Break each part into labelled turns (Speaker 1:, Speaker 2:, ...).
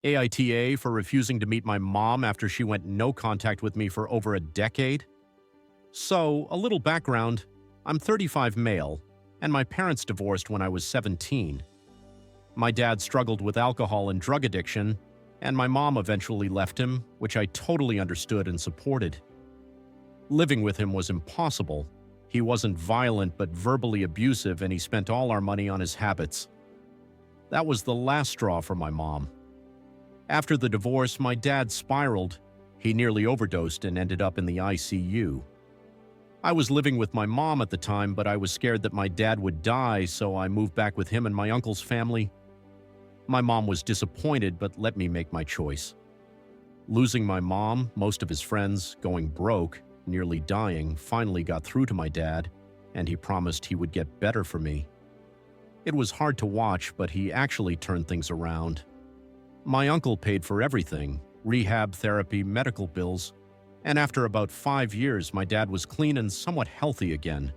Speaker 1: AITA for refusing to meet my mom after she went no contact with me for over a decade? So, a little background. I'm 35 male, and my parents divorced when I was 17. My dad struggled with alcohol and drug addiction, and my mom eventually left him, which I totally understood and supported. Living with him was impossible. He wasn't violent but verbally abusive, and he spent all our money on his habits. That was the last straw for my mom. After the divorce, my dad spiraled. He nearly overdosed and ended up in the ICU. I was living with my mom at the time, but I was scared that my dad would die, so I moved back with him and my uncle's family. My mom was disappointed, but let me make my choice. Losing my mom, most of his friends, going broke, nearly dying, finally got through to my dad, and he promised he would get better for me. It was hard to watch, but he actually turned things around. My uncle paid for everything: rehab, therapy, medical bills, and after about 5 years, my dad was clean and somewhat healthy again.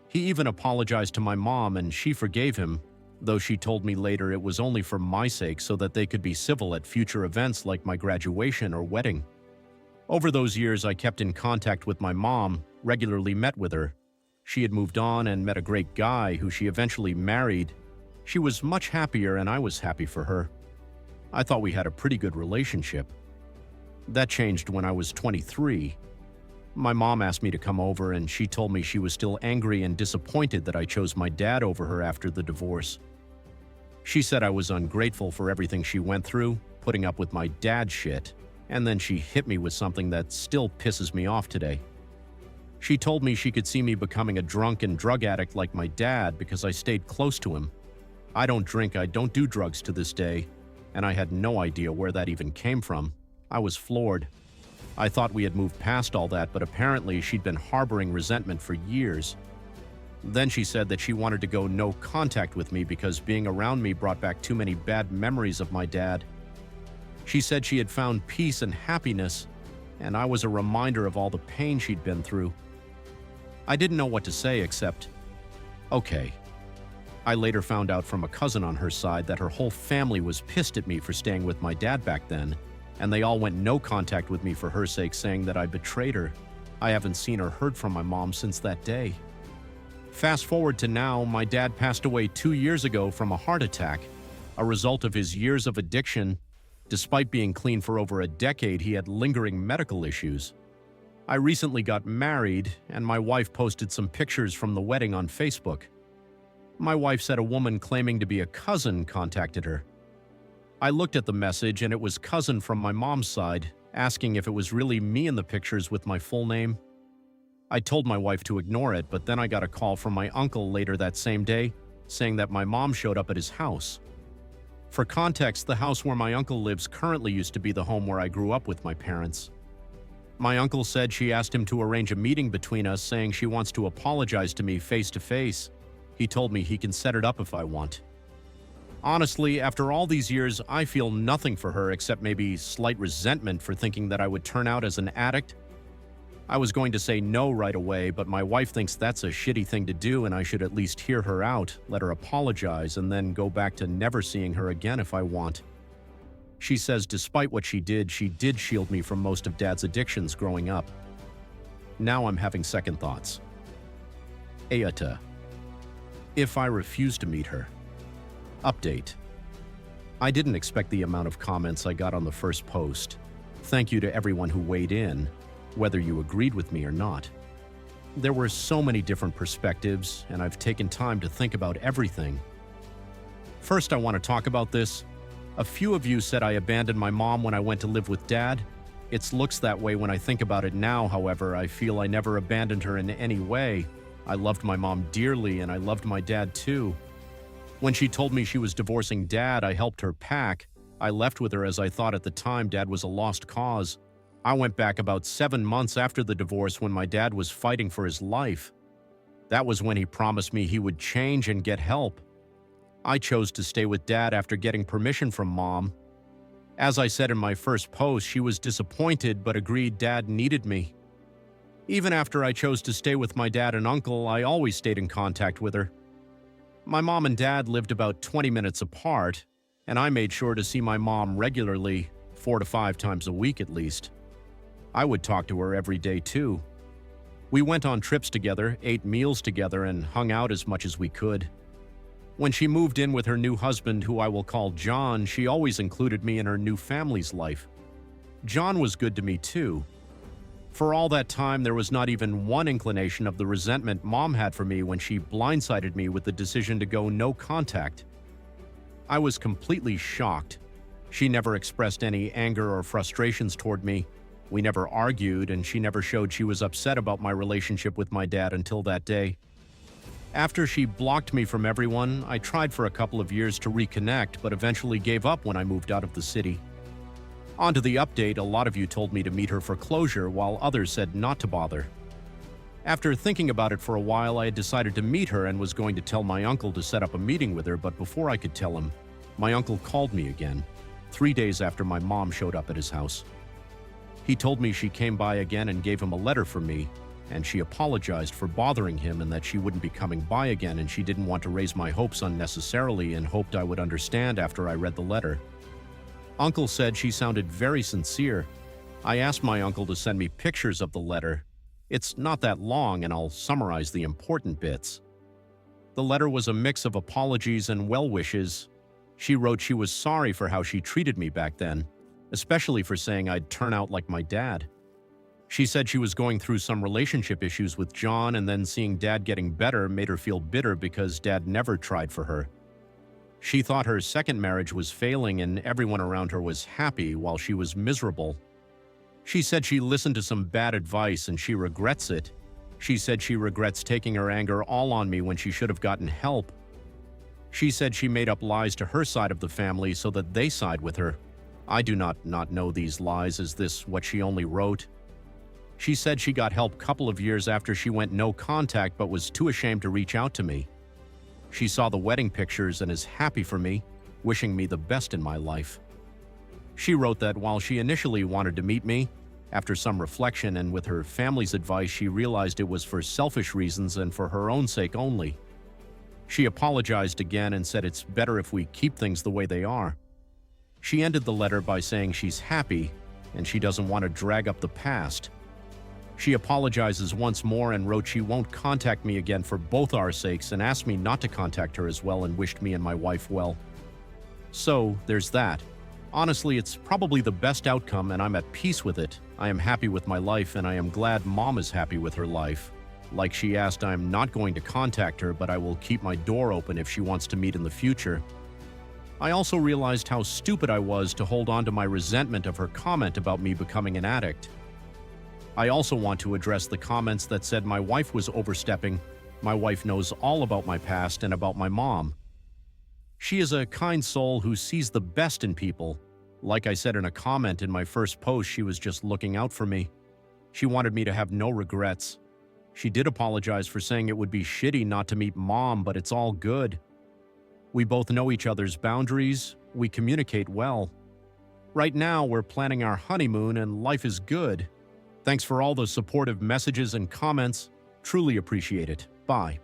Speaker 1: He even apologized to my mom, and she forgave him, though she told me later it was only for my sake so that they could be civil at future events like my graduation or wedding. Over those years, I kept in contact with my mom, regularly met with her. She had moved on and met a great guy who she eventually married. She was much happier, and I was happy for her. I thought we had a pretty good relationship. That changed when I was 23. My mom asked me to come over, and she told me she was still angry and disappointed that I chose my dad over her after the divorce. She said I was ungrateful for everything she went through, putting up with my dad's shit, and then she hit me with something that still pisses me off today. She told me she could see me becoming a drunk and drug addict like my dad because I stayed close to him. I don't drink, I don't do drugs to this day, and I had no idea where that even came from. I was floored. I thought we had moved past all that, but apparently she'd been harboring resentment for years. Then she said that she wanted to go no contact with me because being around me brought back too many bad memories of my dad. She said she had found peace and happiness, and I was a reminder of all the pain she'd been through. I didn't know what to say except, okay. I later found out from a cousin on her side that her whole family was pissed at me for staying with my dad back then, and they all went no contact with me for her sake, saying that I betrayed her. I haven't seen or heard from my mom since that day. Fast forward to now, my dad passed away 2 years ago from a heart attack, a result of his years of addiction. Despite being clean for over a decade, he had lingering medical issues. I recently got married, and my wife posted some pictures from the wedding on Facebook. My wife said a woman claiming to be a cousin contacted her. I looked at the message, and it was cousin from my mom's side, asking if it was really me in the pictures with my full name. I told my wife to ignore it, but then I got a call from my uncle later that same day, saying that my mom showed up at his house. For context, the house where my uncle lives currently used to be the home where I grew up with my parents. My uncle said she asked him to arrange a meeting between us, saying she wants to apologize to me face to face. He told me he can set it up if I want. Honestly, after all these years, I feel nothing for her except maybe slight resentment for thinking that I would turn out as an addict. I was going to say no right away, but my wife thinks that's a shitty thing to do and I should at least hear her out, let her apologize, and then go back to never seeing her again if I want. She says despite what she did shield me from most of Dad's addictions growing up. Now I'm having second thoughts. AITA. If I refuse to meet her. Update. I didn't expect the amount of comments I got on the first post. Thank you to everyone who weighed in, whether you agreed with me or not. There were so many different perspectives, and I've taken time to think about everything. First, I want to talk about this. A few of you said I abandoned my mom when I went to live with Dad. It looks that way when I think about it now, however. I feel I never abandoned her in any way. I loved my mom dearly, and I loved my dad too. When she told me she was divorcing Dad, I helped her pack. I left with her as I thought at the time Dad was a lost cause. I went back about 7 months after the divorce when my dad was fighting for his life. That was when he promised me he would change and get help. I chose to stay with Dad after getting permission from Mom. As I said in my first post, she was disappointed but agreed Dad needed me. Even after I chose to stay with my dad and uncle, I always stayed in contact with her. My mom and dad lived about 20 minutes apart, and I made sure to see my mom regularly, 4 to 5 times a week at least. I would talk to her every day too. We went on trips together, ate meals together, and hung out as much as we could. When she moved in with her new husband, who I will call John, she always included me in her new family's life. John was good to me too. For all that time, there was not even one inclination of the resentment Mom had for me when she blindsided me with the decision to go no contact. I was completely shocked. She never expressed any anger or frustrations toward me. We never argued, and she never showed she was upset about my relationship with my dad until that day. After she blocked me from everyone, I tried for a couple of years to reconnect, but eventually gave up when I moved out of the city. On to the update, a lot of you told me to meet her for closure, while others said not to bother. After thinking about it for a while, I had decided to meet her and was going to tell my uncle to set up a meeting with her, but before I could tell him, my uncle called me again, 3 days after my mom showed up at his house. He told me she came by again and gave him a letter for me, and she apologized for bothering him and that she wouldn't be coming by again, and she didn't want to raise my hopes unnecessarily and hoped I would understand after I read the letter. Uncle said she sounded very sincere. I asked my uncle to send me pictures of the letter. It's not that long, and I'll summarize the important bits. The letter was a mix of apologies and well wishes. She wrote she was sorry for how she treated me back then, especially for saying I'd turn out like my dad. She said she was going through some relationship issues with John, and then seeing Dad getting better made her feel bitter because Dad never tried for her. She thought her second marriage was failing and everyone around her was happy while she was miserable. She said she listened to some bad advice and she regrets it. She said she regrets taking her anger all on me when she should have gotten help. She said she made up lies to her side of the family so that they side with her. I do not know these lies. Is this what she only wrote? She said she got help a couple of years after she went no contact but was too ashamed to reach out to me. She saw the wedding pictures and is happy for me, wishing me the best in my life. She wrote that while she initially wanted to meet me, after some reflection and with her family's advice, she realized it was for selfish reasons and for her own sake only. She apologized again and said it's better if we keep things the way they are. She ended the letter by saying she's happy and she doesn't want to drag up the past. She apologizes once more and wrote she won't contact me again for both our sakes and asked me not to contact her as well and wished me and my wife well. So, there's that. Honestly, it's probably the best outcome and I'm at peace with it. I am happy with my life and I am glad Mom is happy with her life. Like she asked, I'm not going to contact her, but I will keep my door open if she wants to meet in the future. I also realized how stupid I was to hold on to my resentment of her comment about me becoming an addict. I also want to address the comments that said my wife was overstepping. My wife knows all about my past and about my mom. She is a kind soul who sees the best in people. Like I said in a comment in my first post, she was just looking out for me. She wanted me to have no regrets. She did apologize for saying it would be shitty not to meet Mom, but it's all good. We both know each other's boundaries. We communicate well. Right now, we're planning our honeymoon and life is good. Thanks for all the supportive messages and comments. Truly appreciate it. Bye.